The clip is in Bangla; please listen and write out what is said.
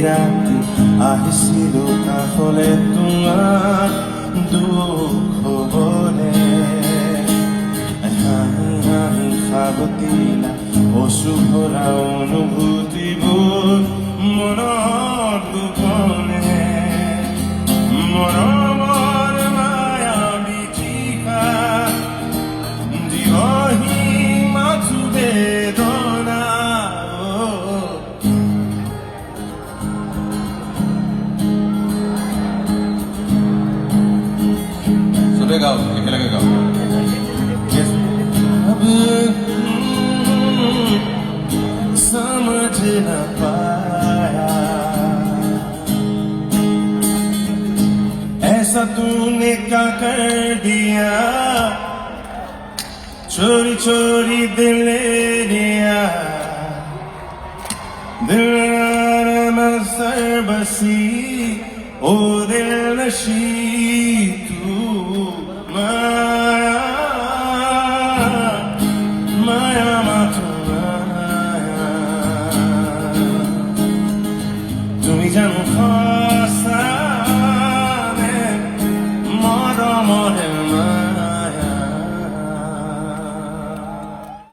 রাতে আহিছিল কাষলে তোমাৰ দুখ বলে হাঁহি হাঁহি সাবতিলা অশুভৰা অনুভূতিবোৰ মনত গোপনে মৰমৰ মায়া বিচিকা দিবহি মাথো বেদনা চবে গাও একেলগে গাও अब समझ न पाया ऐसा तूने क्या कर दिया चोरी चोरी दिल ले लिया दिल में सर बसी ओ दिल नशी